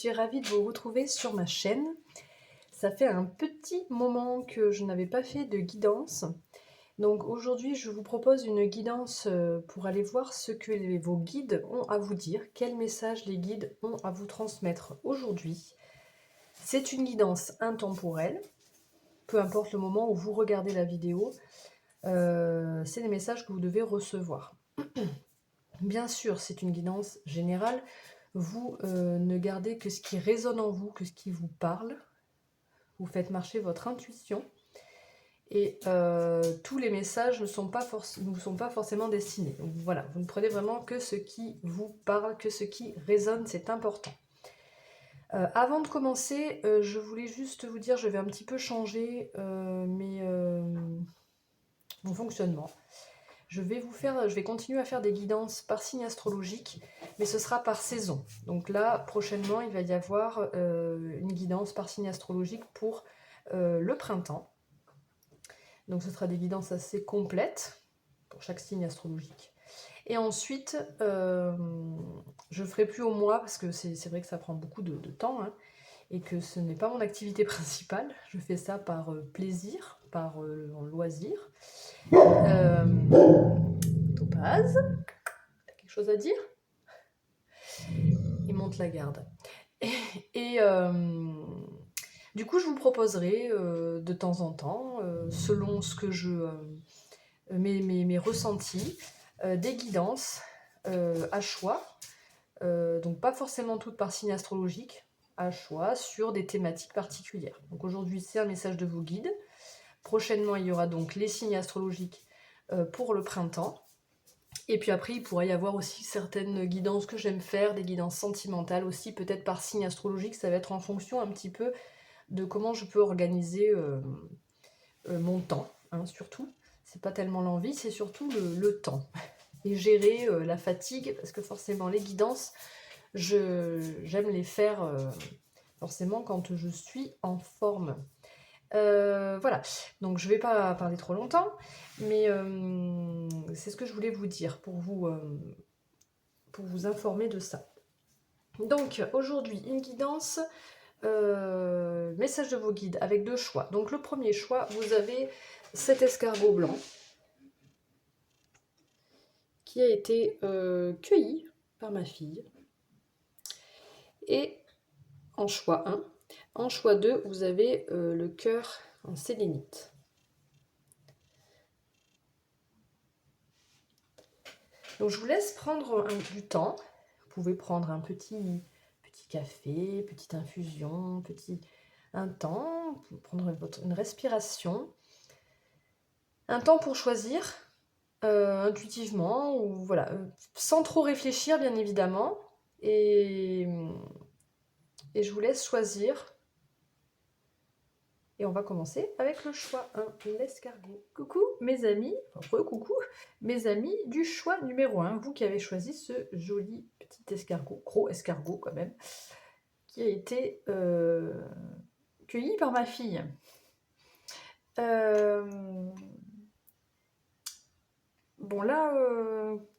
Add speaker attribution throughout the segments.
Speaker 1: suis ravie de vous retrouver sur ma chaîne. Ça fait un petit moment que je n'avais pas fait de guidance. Donc aujourd'hui, je vous propose une guidance pour aller voir ce que vos guides ont à vous dire, quels messages les guides ont à vous transmettre aujourd'hui. C'est une guidance intemporelle, peu importe le moment où vous regardez la vidéo, c'est les messages que vous devez recevoir. Bien sûr, c'est une guidance générale. Vous ne gardez que ce qui résonne en vous, que ce qui vous parle. Vous faites marcher votre intuition. Et tous les messages ne vous sont pas forcément destinés. Donc voilà, vous ne prenez vraiment que ce qui vous parle, que ce qui résonne, c'est important. Avant de commencer, je voulais juste vous dire, je vais un petit peu changer mon fonctionnement. Je vais continuer à faire des guidances par signe astrologique, mais ce sera par saison. Donc là, prochainement, il va y avoir une guidance par signe astrologique pour le printemps. Donc ce sera des guidances assez complètes pour chaque signe astrologique. Et ensuite, je ne ferai plus au mois, parce que c'est vrai que ça prend beaucoup de temps, hein, et que ce n'est pas mon activité principale. Je fais ça par plaisir, par loisir. Topaz, t'as quelque chose à dire? Il monte la garde. Et du coup, je vous proposerai de temps en temps, selon ce que mes ressentis, des guidances à choix, donc pas forcément toutes par signe astrologique, à choix sur des thématiques particulières. Donc aujourd'hui, c'est un message de vos guides. Prochainement, il y aura donc les signes astrologiques pour le printemps. Et puis après, il pourrait y avoir aussi certaines guidances que j'aime faire, des guidances sentimentales aussi, peut-être par signe astrologique. Ça va être en fonction un petit peu de comment je peux organiser mon temps, hein, surtout. C'est pas tellement l'envie, c'est surtout le temps. Et gérer la fatigue, parce que forcément, les guidances, j'aime les faire forcément quand je suis en forme. Voilà, donc je vais pas parler trop longtemps, mais c'est ce que je voulais vous dire pour vous informer de ça. Donc aujourd'hui, une guidance, message de vos guides avec deux choix. Donc le premier choix, vous avez cet escargot blanc qui a été cueilli par ma fille. Et en choix 1, en choix 2, vous avez le cœur en sélénite. Donc je vous laisse prendre du temps. Vous pouvez prendre un petit café, petite infusion, un temps, prendre une respiration. Un temps pour choisir intuitivement, ou voilà, sans trop réfléchir bien évidemment. Et je vous laisse choisir. Et on va commencer avec le choix 1, l'escargot. Coucou mes amis, re-coucou mes amis du choix numéro 1, vous qui avez choisi ce joli petit escargot, gros escargot quand même, qui a été cueilli par ma fille. Bon là,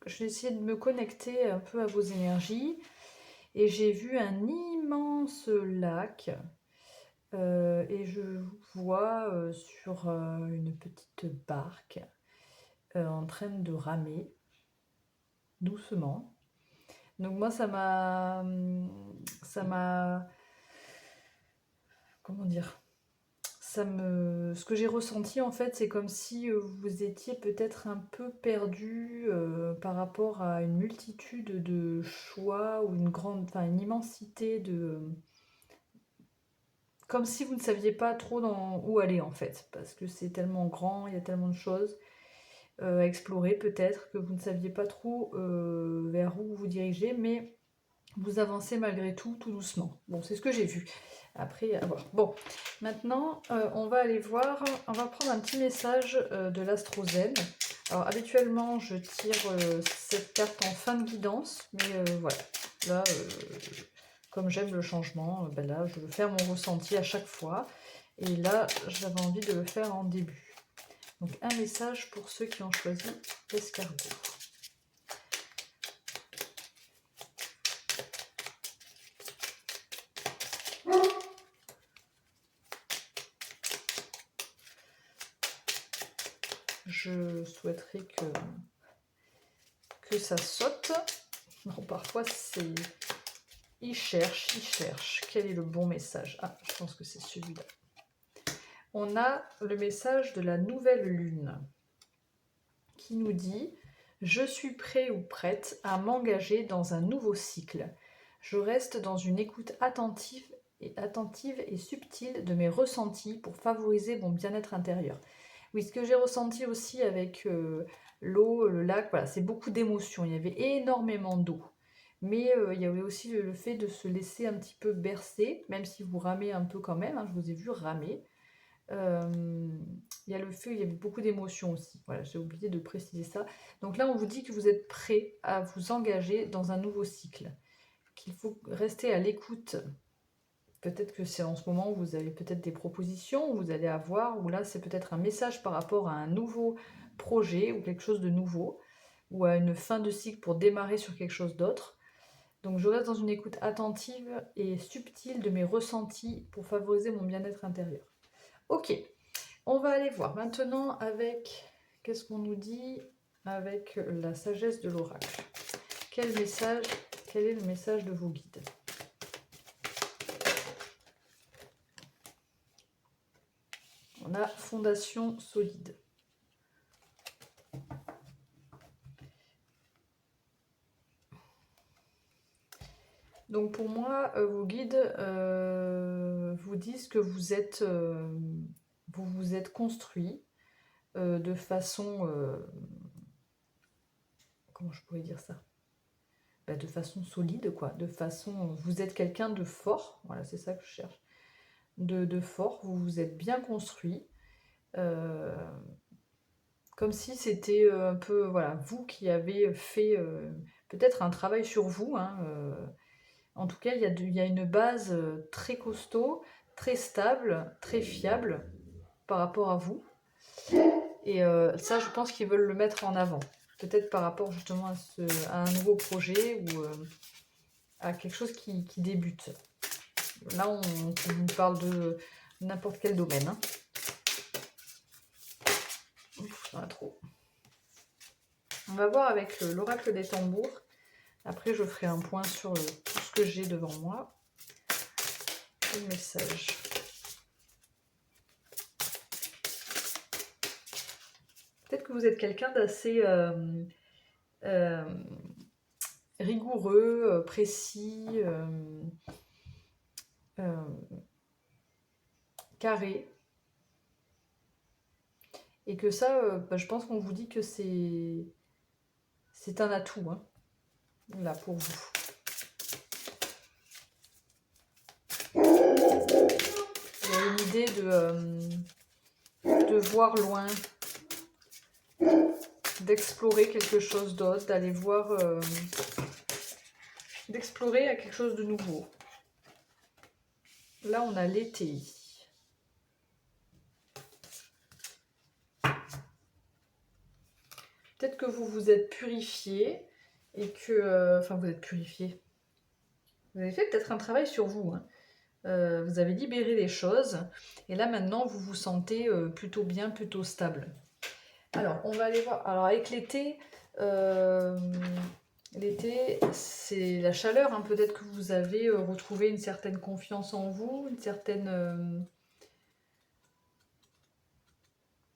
Speaker 1: je vais essayer de me connecter un peu à vos énergies, et j'ai vu un immense lac. Et je vous vois sur une petite barque en train de ramer doucement. Donc moi ça m'a comment dire, ce que j'ai ressenti en fait, c'est comme si vous étiez peut-être un peu perdu par rapport à une multitude de choix, ou une immensité de, comme si vous ne saviez pas trop où aller en fait, parce que c'est tellement grand, il y a tellement de choses à explorer, peut-être que vous ne saviez pas trop vers où vous dirigez, mais vous avancez malgré tout, tout doucement. Bon, c'est ce que j'ai vu. Après, à voir. Bon, maintenant, on va aller voir, on va prendre un petit message de l'Astro-Zen. Alors, habituellement, je tire cette carte en fin de guidance, mais voilà. Là, comme j'aime le changement, ben là, je veux faire mon ressenti à chaque fois. Et là, j'avais envie de le faire en début. Donc, un message pour ceux qui ont choisi l'escargot. je souhaiterais que ça saute. Non, parfois c'est... Il cherche. Quel est le bon message? Ah, je pense que c'est celui-là. On a le message de la nouvelle lune qui nous dit « Je suis prêt ou prête à m'engager dans un nouveau cycle. Je reste dans une écoute attentive et subtile de mes ressentis pour favoriser mon bien-être intérieur. » Oui, ce que j'ai ressenti aussi avec l'eau, le lac, voilà, c'est beaucoup d'émotions. Il y avait énormément d'eau. Mais il y avait aussi le fait de se laisser un petit peu bercer, même si vous ramez un peu quand même, hein, je vous ai vu ramer. Il y a le fait, il y avait beaucoup d'émotions aussi. Voilà, j'ai oublié de préciser ça. Donc là, on vous dit que vous êtes prêt à vous engager dans un nouveau cycle, qu'il faut rester à l'écoute. Peut-être que c'est en ce moment où vous avez peut-être des propositions, où vous allez avoir, ou là, c'est peut-être un message par rapport à un nouveau projet ou quelque chose de nouveau, ou à une fin de cycle pour démarrer sur quelque chose d'autre. Donc je reste dans une écoute attentive et subtile de mes ressentis pour favoriser mon bien-être intérieur. Ok, on va aller voir maintenant avec, qu'est-ce qu'on nous dit avec la sagesse de l'oracle. Quel est le message de vos guides? On a fondation solide. Donc pour moi, vos guides vous disent que vous vous êtes construit de façon... comment je pourrais dire ça? De façon solide, quoi. De façon... Vous êtes quelqu'un de fort. Voilà, c'est ça que je cherche. De fort. Vous vous êtes bien construit. Comme si c'était un peu... Voilà, vous qui avez fait peut-être un travail sur vous, hein, en tout cas, il y a une base très costaud, très stable, très fiable par rapport à vous. Et ça, je pense qu'ils veulent le mettre en avant. Peut-être par rapport justement à un nouveau projet ou à quelque chose qui débute. Là, on nous parle de n'importe quel domaine. Hein. Ouf, il y en a trop. On va voir avec l'oracle des tambours. Après, je ferai un point sur tout ce que j'ai devant moi. Le message. Peut-être que vous êtes quelqu'un d'assez rigoureux, précis, carré. Et que ça, je pense qu'on vous dit que c'est un atout, hein, là, pour vous. Il y a une idée de voir loin, d'explorer quelque chose d'autre, d'aller voir, d'explorer à quelque chose de nouveau. Là, on a l'été. Peut-être que vous vous êtes purifié et que... enfin, vous êtes purifié. Vous avez fait peut-être un travail sur vous. Hein. Vous avez libéré les choses. Et là, maintenant, vous vous sentez plutôt bien, plutôt stable. Alors, on va aller voir. Alors, avec l'été, c'est la chaleur. Hein. Peut-être que vous avez retrouvé une certaine confiance en vous, une certaine...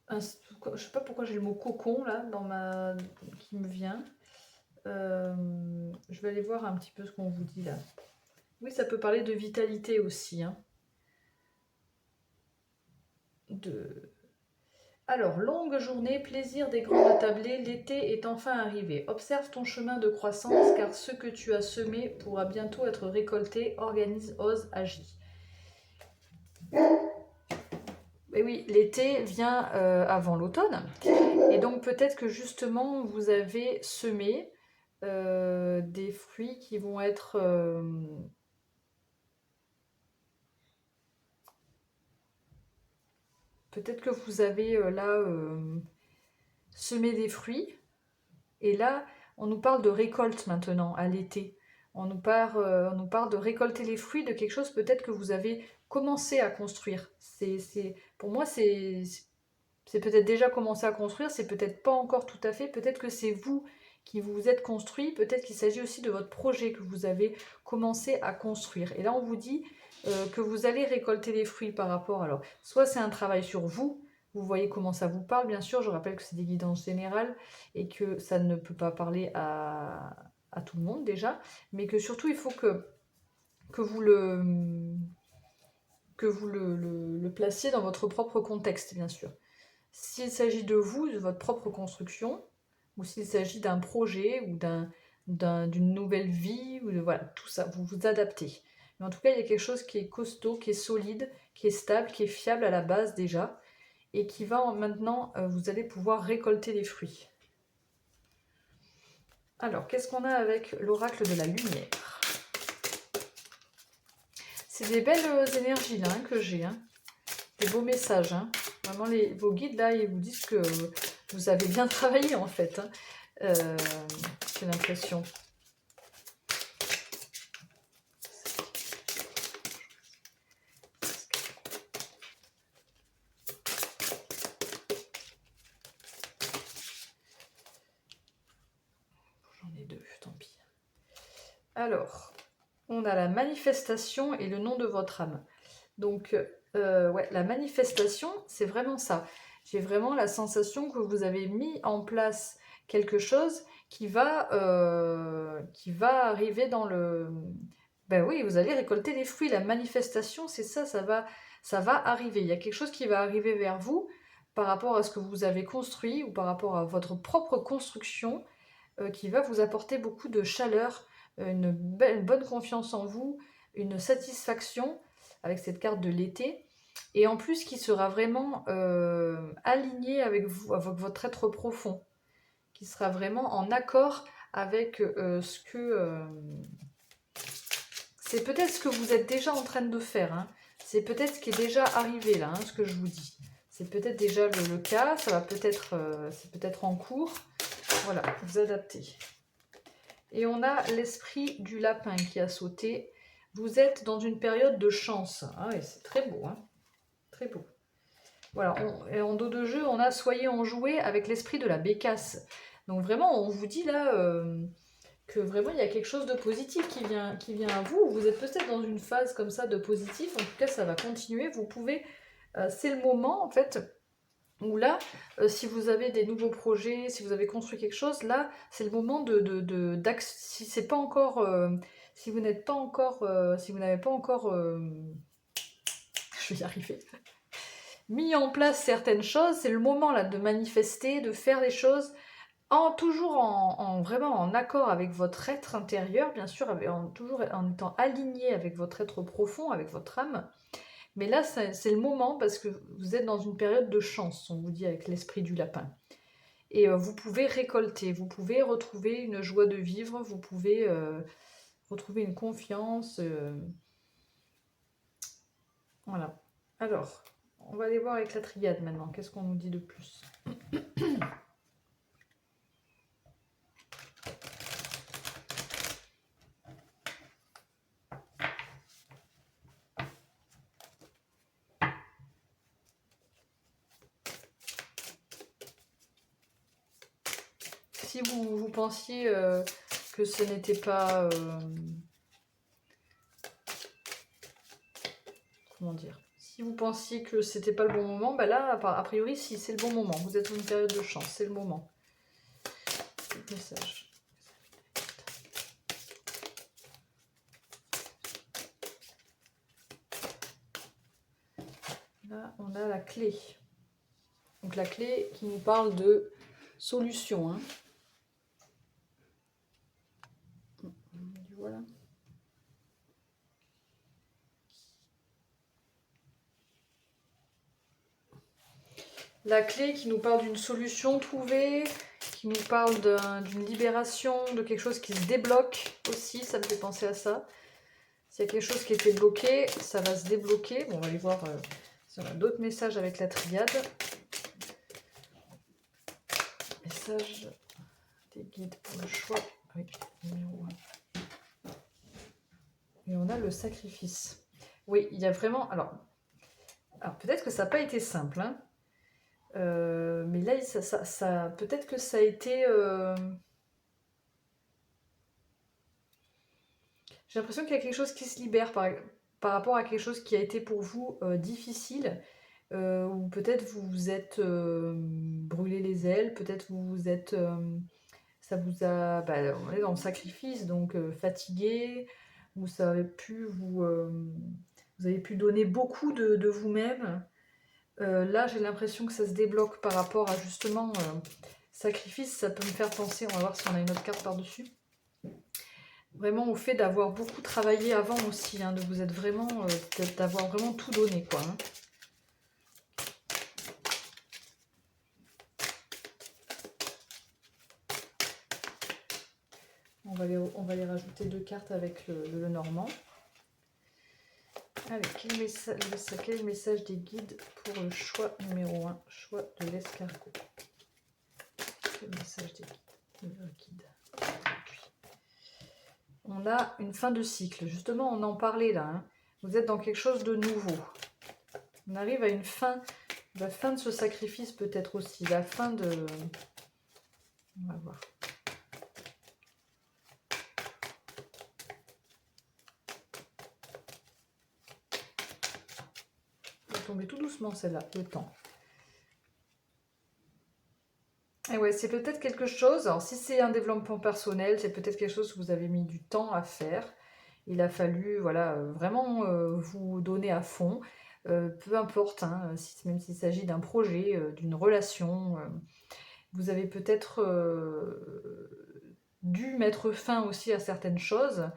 Speaker 1: je sais pas pourquoi j'ai le mot cocon là qui me vient. Je vais aller voir un petit peu ce qu'on vous dit là. Oui, ça peut parler de vitalité aussi. Hein. Alors, longue journée, plaisir des grands attablés, l'été est enfin arrivé. Observe ton chemin de croissance car ce que tu as semé pourra bientôt être récolté. Organise, ose, agis. Et oui, l'été vient avant l'automne. Et donc peut-être que justement vous avez semé des fruits qui vont être... peut-être que vous avez là semé des fruits. Et là, on nous parle de récolte maintenant, à l'été. On nous parle de récolter les fruits de quelque chose peut-être que vous avez commencé à construire. Pour moi, c'est C'est peut-être déjà commencé à construire, c'est peut-être pas encore tout à fait, peut-être que c'est vous qui vous êtes construit, peut-être qu'il s'agit aussi de votre projet que vous avez commencé à construire. Et là, on vous dit que vous allez récolter les fruits par rapport, alors, soit c'est un travail sur vous, vous voyez comment ça vous parle, bien sûr, je rappelle que c'est des guidances générales et que ça ne peut pas parler à tout le monde déjà, mais que surtout il faut que vous le placiez dans votre propre contexte, bien sûr. S'il s'agit de vous, de votre propre construction, ou s'il s'agit d'un projet ou d'une nouvelle vie, ou de, voilà, tout ça, vous vous adaptez. Mais en tout cas, il y a quelque chose qui est costaud, qui est solide, qui est stable, qui est fiable à la base déjà, et qui va maintenant, vous allez pouvoir récolter les fruits. Alors, qu'est-ce qu'on a avec l'oracle de la lumière? C'est des belles énergies là que j'ai, des beaux messages. Vraiment, vos guides là, ils vous disent que vous avez bien travaillé en fait. J'ai l'impression. J'en ai deux, tant pis. Alors, on a la manifestation et le nom de votre âme. Donc, ouais, la manifestation, c'est vraiment ça. J'ai vraiment la sensation que vous avez mis en place quelque chose qui va arriver dans le... Ben oui, vous allez récolter les fruits. La manifestation, c'est ça, ça va arriver. Il y a quelque chose qui va arriver vers vous par rapport à ce que vous avez construit ou par rapport à votre propre construction qui va vous apporter beaucoup de chaleur, une bonne confiance en vous, une satisfaction avec cette carte de l'été, et en plus qui sera vraiment aligné avec vous, avec votre être profond, qui sera vraiment en accord avec ce que... c'est peut-être ce que vous êtes déjà en train de faire, c'est peut-être ce qui est déjà arrivé là, ce que je vous dis. C'est peut-être déjà le cas, ça va peut-être, c'est peut-être en cours. Voilà, vous adaptez. Et on a l'esprit du lapin qui a sauté. Vous êtes dans une période de chance. Ah oui, c'est très beau, très beau. Voilà, et en dos de jeu, on a soyez enjoué avec l'esprit de la bécasse. Donc vraiment, on vous dit là que vraiment il y a quelque chose de positif qui vient à vous. Vous êtes peut-être dans une phase comme ça de positif. En tout cas, ça va continuer. Vous pouvez, c'est le moment en fait où là, si vous avez des nouveaux projets, si vous avez construit quelque chose, là, c'est le moment si c'est pas encore, si vous n'êtes pas encore, si vous n'avez pas encore, je vais y arriver, mis en place certaines choses, c'est le moment là de manifester, de faire des choses, toujours vraiment en accord avec votre être intérieur, bien sûr, toujours en étant aligné avec votre être profond, avec votre âme. Mais là, c'est le moment parce que vous êtes dans une période de chance, on vous dit avec l'esprit du lapin. Et vous pouvez récolter, vous pouvez retrouver une joie de vivre, vous pouvez retrouver une confiance. Voilà. Alors, on va aller voir avec la triade maintenant. Qu'est-ce qu'on nous dit de plus? Si vous pensiez que ce n'était pas... comment dire? Si vous pensiez que c'était pas le bon moment, bah là, a priori, si, c'est le bon moment. Vous êtes dans une période de chance, c'est le moment. Message. Là, on a la clé. Donc la clé qui nous parle de solution. Voilà. La clé qui nous parle d'une solution trouvée, qui nous parle d'une libération, de quelque chose qui se débloque aussi, ça me fait penser à ça. S'il y a quelque chose qui était bloqué, ça va se débloquer. Bon, on va aller voir si on a d'autres messages avec la triade. Message des guides pour le choix. Oui, numéro 1. Et on a le sacrifice. Oui, il y a vraiment... Alors peut-être que ça n'a pas été simple. Mais là, peut-être que ça a été... J'ai l'impression qu'il y a quelque chose qui se libère par rapport à quelque chose qui a été pour vous difficile, ou peut-être vous vous êtes brûlé les ailes, peut-être vous vous êtes... ça vous a... bah, on est dans le sacrifice, donc fatigué, vous savez plus vous avez pu donner beaucoup de vous-même. Là, j'ai l'impression que ça se débloque par rapport à justement sacrifice. Ça peut me faire penser, on va voir si on a une autre carte par-dessus. Vraiment au fait d'avoir beaucoup travaillé avant aussi, hein, de vous être vraiment, d'avoir vraiment tout donné, quoi. Hein. On va les rajouter 2 cartes avec le Normand. Allez, quel est le message des guides pour le choix numéro 1, choix de l'escargot? Quel message des guides? On a une fin de cycle. Justement, on en parlait là. Hein. Vous êtes dans quelque chose de nouveau. On arrive à une fin, la fin de ce sacrifice peut-être aussi, la fin de... On va voir. Elle va tomber tout doucement celle-là, le temps. Et ouais, c'est peut-être quelque chose, alors si c'est un développement personnel, c'est peut-être quelque chose que vous avez mis du temps à faire. Il a fallu, voilà, vraiment vous donner à fond. Peu importe, hein, même s'il s'agit d'un projet, d'une relation, vous avez peut-être dû mettre fin aussi à certaines choses.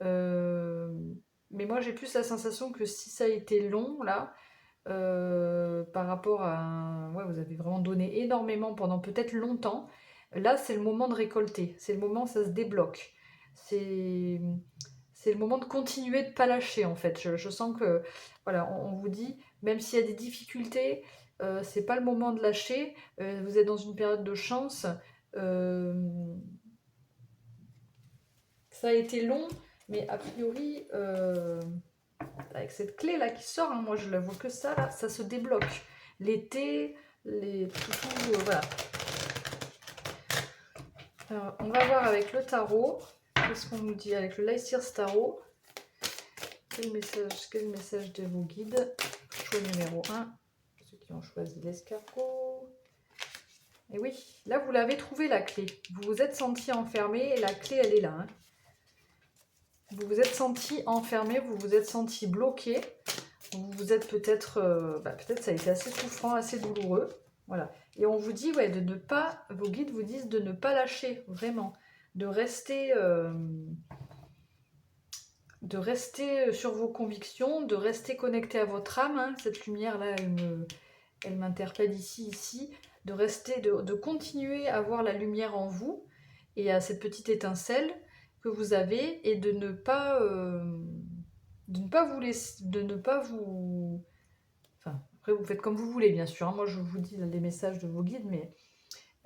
Speaker 1: Mais moi, j'ai plus la sensation que si ça a été long, là, par rapport à... Ouais, vous avez vraiment donné énormément pendant peut-être longtemps. Là, c'est le moment de récolter. C'est le moment où ça se débloque. C'est... C'est le moment de continuer de ne pas lâcher, en fait. Je sens que, voilà, on vous dit, même s'il y a des difficultés, c'est pas le moment de lâcher. Vous êtes dans une période de chance. Euh, ça a été long, mais a priori, avec cette clé là qui sort, hein, moi je la vois que ça là, ça se débloque. L'été, voilà. Alors, on va voir avec le tarot. Qu'est-ce qu'on nous dit avec le Lycirs Tarot? Quel message de vos guides? Choix numéro 1. Ceux qui ont choisi l'escargot. Et oui, là vous l'avez trouvé la clé. Vous vous êtes senti enfermé et la clé elle est là. Hein. Vous vous êtes senti enfermé, vous vous êtes senti bloqué. Vous êtes peut-être, peut-être ça a été assez souffrant, assez douloureux. Voilà. Et on vous dit, ouais, de ne pas, vos guides vous disent de ne pas lâcher, vraiment. De rester sur vos convictions, de rester connecté à votre âme. Hein. Cette lumière-là, elle m'interpelle ici. De rester, de continuer à voir la lumière en vous et à cette petite étincelle que vous avez et de ne pas vous laisser, de ne pas vous... Enfin, après, vous faites comme vous voulez, bien sûr. Hein. Moi, je vous dis les messages de vos guides, mais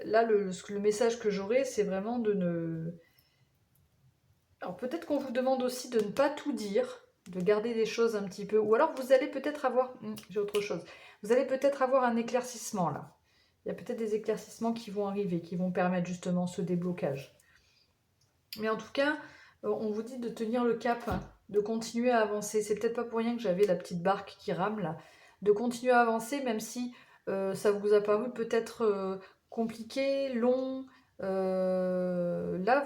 Speaker 1: là, le message que j'aurai, c'est vraiment de ne... Alors, peut-être qu'on vous demande aussi de ne pas tout dire, de garder des choses un petit peu... Ou alors, vous allez peut-être avoir... j'ai autre chose. Vous allez peut-être avoir un éclaircissement, là. Il y a peut-être des éclaircissements qui vont arriver, qui vont permettre justement ce déblocage. Mais en tout cas, on vous dit de tenir le cap, hein, de continuer à avancer. C'est peut-être pas pour rien que j'avais la petite barque qui rame, là. De continuer à avancer, même si ça vous a paru peut-être compliqué, long. Là,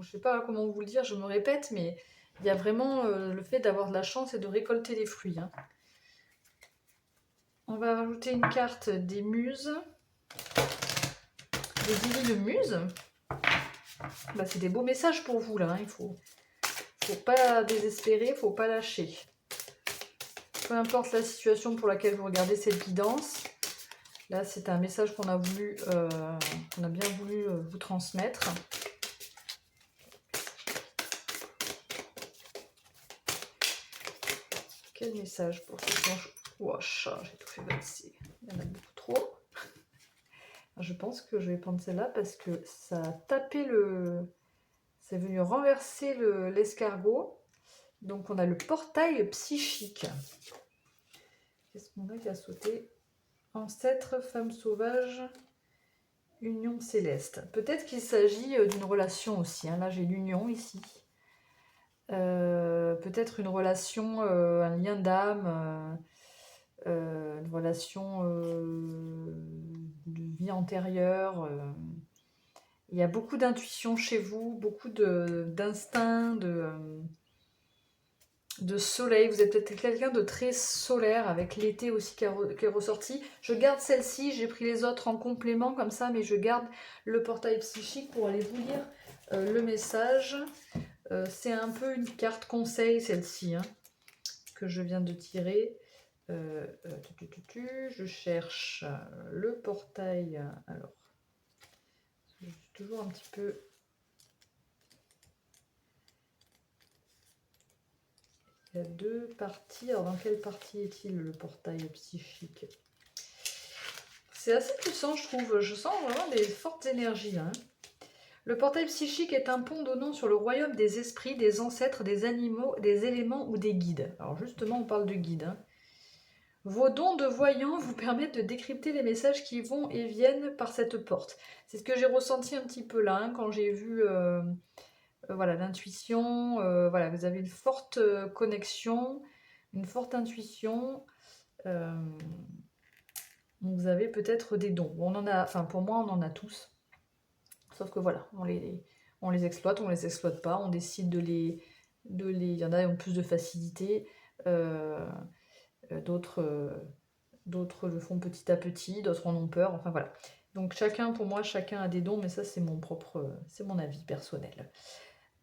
Speaker 1: je sais pas comment vous le dire, je me répète, mais il y a vraiment le fait d'avoir de la chance et de récolter les fruits. Hein. On va rajouter une carte des muses, des divines muses. Bah, c'est des beaux messages pour vous, là. Hein. Il faut pas désespérer, faut pas lâcher. Peu importe la situation pour laquelle vous regardez cette guidance, là c'est un message qu'on a voulu, qu'on a bien voulu vous transmettre. Quel message pour ceux qui ont... Wesh, j'ai tout fait valser. Il y en a beaucoup trop. Je pense que je vais prendre celle-là parce que ça a tapé le... C'est venu renverser l'escargot. Donc on a le portail psychique. Qu'est-ce qu'on a qui a sauté? Ancêtre, femme sauvage, union céleste. Peut-être qu'il s'agit d'une relation aussi. Hein. Là, j'ai l'union ici. Peut-être une relation, un lien d'âme, une relation de vie antérieure. Il y a beaucoup d'intuition chez vous, beaucoup d'instinct, de soleil. Vous êtes peut-être quelqu'un de très solaire, avec l'été aussi qui est ressorti. Je garde celle-ci, j'ai pris les autres en complément comme ça, mais je garde le portail psychique pour aller vous lire le message. C'est un peu une carte conseil, celle-ci, hein, que je viens de tirer. Je cherche le portail. Alors, je suis toujours un petit peu... Il y a deux parties. Alors, dans quelle partie est-il, le portail psychique? C'est assez puissant, je trouve. Je sens vraiment des fortes énergies, hein. Le portail psychique est un pont donnant sur le royaume des esprits, des ancêtres, des animaux, des éléments ou des guides. Alors, justement, on parle de guides, hein. Vos dons de voyants vous permettent de décrypter les messages qui vont et viennent par cette porte. C'est ce que j'ai ressenti un petit peu là, hein, quand j'ai vu voilà, l'intuition. Voilà, vous avez une forte connexion, une forte intuition. Vous avez peut-être des dons. On en a, enfin pour moi, on en a tous. Sauf que voilà, on les exploite, on les exploite pas. On décide il y en a qui ont plus de facilité. D'autres le font petit à petit, d'autres en ont peur, enfin voilà. Donc chacun, pour moi, chacun a des dons, mais ça c'est c'est mon avis personnel.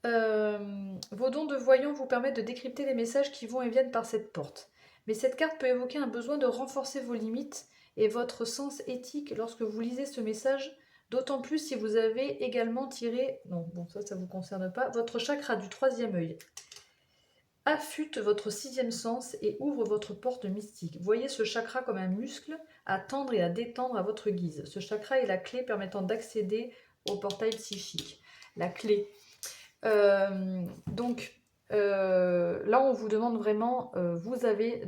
Speaker 1: Vos dons de voyant vous permettent de décrypter les messages qui vont et viennent par cette porte. Mais cette carte peut évoquer un besoin de renforcer vos limites et votre sens éthique lorsque vous lisez ce message, d'autant plus si vous avez également tiré, non, bon ça vous concerne pas, votre chakra du 3e œil. Affûte votre 6e sens et ouvre votre porte mystique. Voyez ce chakra comme un muscle à tendre et à détendre à votre guise. Ce chakra est la clé permettant d'accéder au portail psychique. La clé. Donc, là, on vous demande vraiment, vous avez,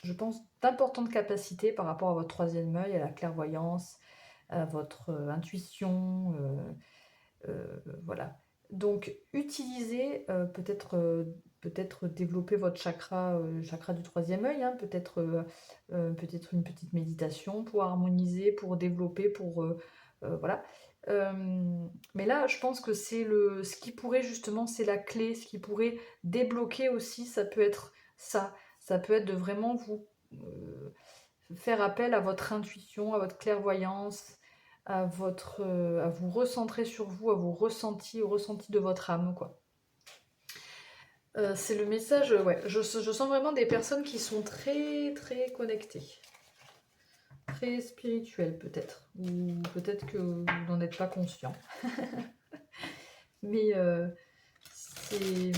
Speaker 1: je pense, d'importantes capacités par rapport à votre 3e œil, à la clairvoyance, à votre intuition, voilà. Donc, utilisez peut-être développer votre chakra du 3e œil, hein, peut-être une petite méditation pour harmoniser, pour développer, voilà. Mais là, je pense que ce qui pourrait justement, c'est la clé, ce qui pourrait débloquer aussi, ça peut être ça. Ça peut être de vraiment vous faire appel à votre intuition, à votre clairvoyance, à vous recentrer sur vous, à vos ressentis, au ressenti de votre âme, quoi. C'est le message, ouais. Je sens vraiment des personnes qui sont très très connectées, très spirituelles peut-être, ou peut-être que vous n'en êtes pas conscient. Mais c'est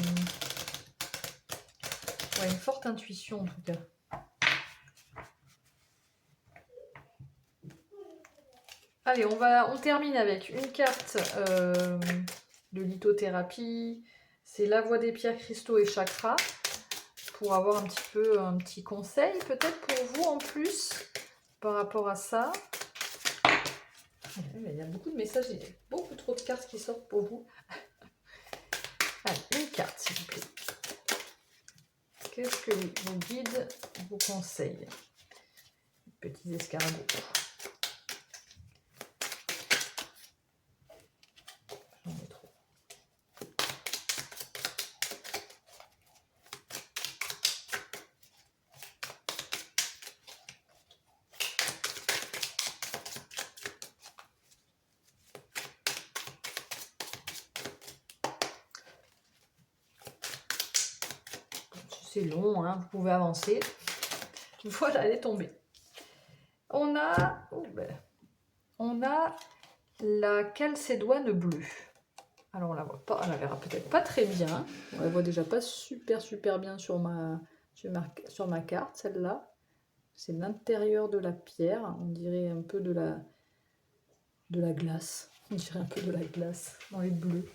Speaker 1: ouais, une forte intuition en tout cas. Allez, on termine avec une carte de lithothérapie. C'est la voie des pierres, cristaux et chakras. Pour avoir un petit conseil peut-être pour vous en plus par rapport à ça. Il y a beaucoup de messages, il y a beaucoup trop de cartes qui sortent pour vous. Allez, une carte s'il vous plaît. Qu'est-ce que vos guides vous conseillent? Petits escargots. J'en ai trop. C'est long, hein, vous pouvez avancer. Voilà, elle est tombée. On a la calcédoine bleue. Alors on la voit pas, on la verra peut-être pas très bien. On la voit déjà pas super bien sur ma carte, celle-là. C'est l'intérieur de la pierre. On dirait un peu de la glace. On dirait un peu de la glace dans les bleus.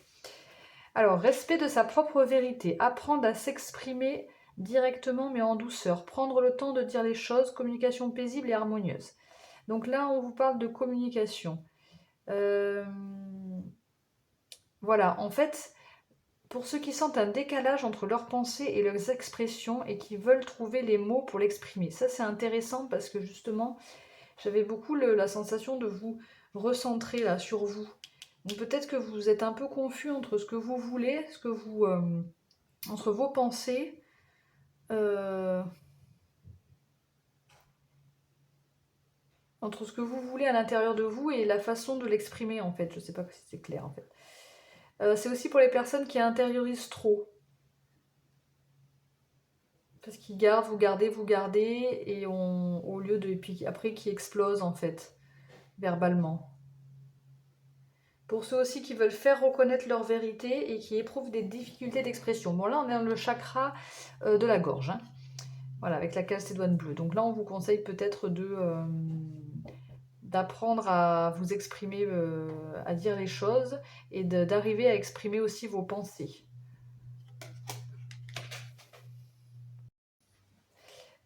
Speaker 1: Alors, respect de sa propre vérité. Apprendre à s'exprimer directement mais en douceur. Prendre le temps de dire les choses, communication paisible et harmonieuse. Donc là, on vous parle de communication. Voilà, en fait, pour ceux qui sentent un décalage entre leurs pensées et leurs expressions et qui veulent trouver les mots pour l'exprimer. Ça, c'est intéressant parce que justement, j'avais beaucoup la sensation de vous recentrer là sur vous. Donc peut-être que vous êtes un peu confus entre ce que vous voulez, entre vos pensées. Entre ce que vous voulez à l'intérieur de vous et la façon de l'exprimer en fait. Je sais pas si c'est clair en fait. C'est aussi pour les personnes qui intériorisent trop. Parce qu'ils gardent, vous gardez, et au lieu de... Et puis après qui explosent en fait, verbalement. Pour ceux aussi qui veulent faire reconnaître leur vérité et qui éprouvent des difficultés d'expression. Bon là on est dans le chakra de la gorge. Hein. Voilà, avec la calcédoine bleue. Donc là on vous conseille peut-être d'apprendre à vous exprimer, à dire les choses et d'arriver à exprimer aussi vos pensées.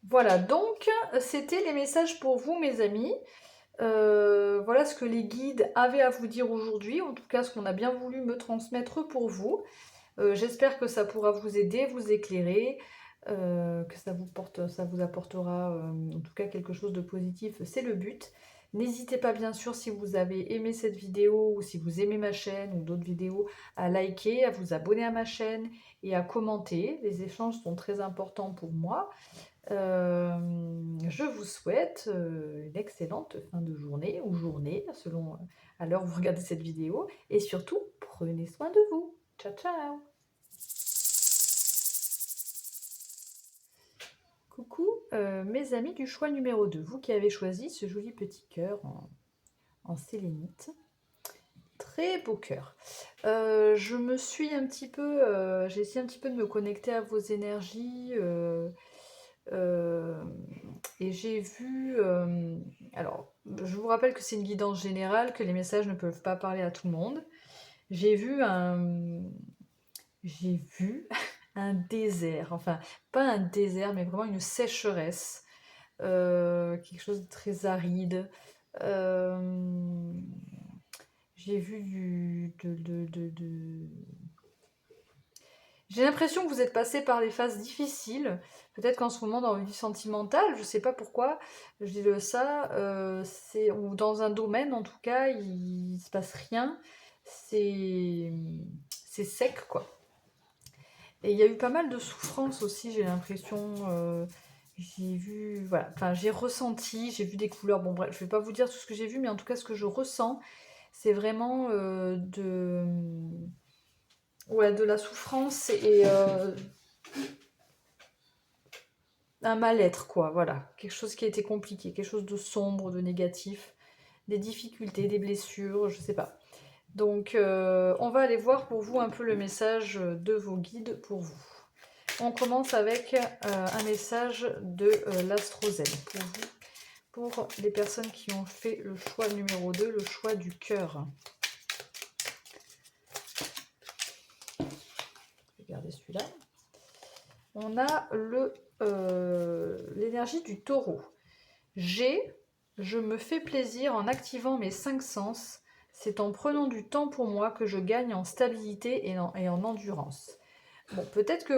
Speaker 1: Voilà, donc c'était les messages pour vous mes amis. Voilà ce que les guides avaient à vous dire aujourd'hui, en tout cas ce qu'on a bien voulu me transmettre pour vous. J'espère que ça pourra vous aider, vous éclairer, que ça vous apportera en tout cas quelque chose de positif, c'est le but. N'hésitez pas bien sûr si vous avez aimé cette vidéo ou si vous aimez ma chaîne ou d'autres vidéos à liker, à vous abonner à ma chaîne et à commenter. Les échanges sont très importants pour moi. Je vous souhaite une excellente fin de journée ou journée selon à l'heure où vous regardez cette vidéo et surtout prenez soin de vous. Ciao ciao. Coucou mes amis du choix numéro 2, vous qui avez choisi ce joli petit cœur en sélénite. Très beau cœur. Je me suis un petit peu, j'ai essayé un petit peu de me connecter à vos énergies et j'ai vu, alors je vous rappelle que c'est une guidance générale, que les messages ne peuvent pas parler à tout le monde. J'ai vu un désert, enfin pas un désert mais vraiment une sécheresse, quelque chose de très aride. J'ai vu J'ai l'impression que vous êtes passé par des phases difficiles. Peut-être qu'en ce moment, dans une vie sentimentale, je ne sais pas pourquoi, je dis ça, ou dans un domaine, en tout cas, il ne se passe rien. C'est sec, quoi. Et il y a eu pas mal de souffrance aussi, j'ai l'impression. J'ai vu, voilà, enfin, j'ai ressenti, j'ai vu des couleurs. Bon, bref, je vais pas vous dire tout ce que j'ai vu, mais en tout cas, ce que je ressens, c'est vraiment ouais, de la souffrance et un mal-être, quoi, voilà. Quelque chose qui a été compliqué, quelque chose de sombre, de négatif, des difficultés, des blessures, je sais pas. Donc, on va aller voir pour vous un peu le message de vos guides pour vous. On commence avec un message de l'Astro-Zen pour vous, pour les personnes qui ont fait le choix numéro 2, le choix du cœur. Regardez celui-là. On a l'énergie du taureau. Je me fais plaisir en activant mes 5 sens. C'est en prenant du temps pour moi que je gagne en stabilité et en endurance. Bon, peut-être que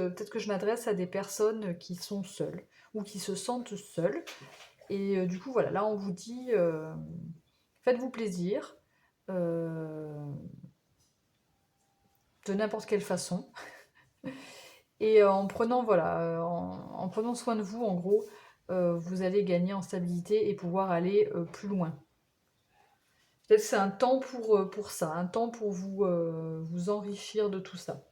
Speaker 1: peut-être que je m'adresse à des personnes qui sont seules ou qui se sentent seules. Et du coup, voilà, là on vous dit, faites-vous plaisir de n'importe quelle façon. Et en prenant, voilà, en prenant soin de vous, en gros, vous allez gagner en stabilité et pouvoir aller plus loin. Peut-être que c'est un temps pour ça, un temps pour vous enrichir de tout ça.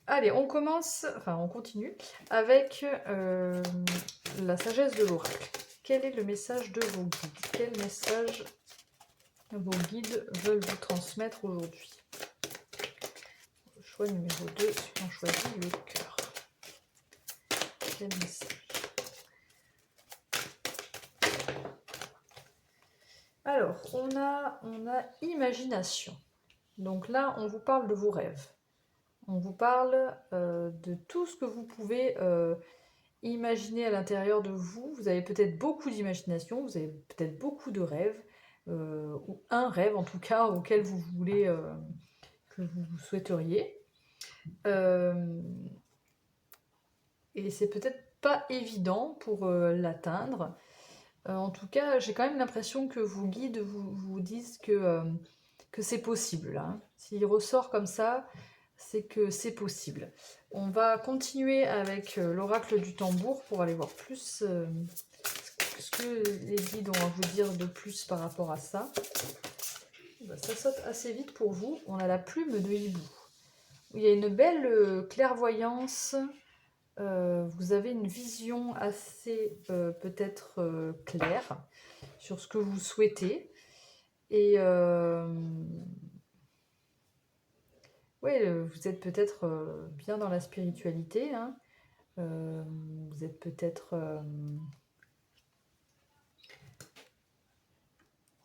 Speaker 1: Allez, on continue avec la sagesse de l'oracle. Quel est le message de vos guides? Quel message vos guides veulent vous transmettre aujourd'hui? Choix numéro 2, on choisit le cœur. Quel message? Alors, on a imagination. Donc là, on vous parle de vos rêves. On vous parle de tout ce que vous pouvez imaginer à l'intérieur de vous. Vous avez peut-être beaucoup d'imagination, vous avez peut-être beaucoup de rêves, ou un rêve en tout cas auquel vous voulez, que vous souhaiteriez. Et c'est peut-être pas évident pour l'atteindre. En tout cas, j'ai quand même l'impression que vos guides vous disent que c'est possible, là, hein. S'il ressort comme ça, c'est que c'est possible. On va continuer avec l'oracle du tambour pour aller voir plus ce que les guides ont à vous dire de plus par rapport à ça. Bah, ça saute assez vite pour vous. On a la plume de hibou. Il y a une belle clairvoyance. Vous avez une vision assez peut-être claire sur ce que vous souhaitez. Et ouais, vous êtes peut-être bien dans la spiritualité, hein. Vous êtes peut-être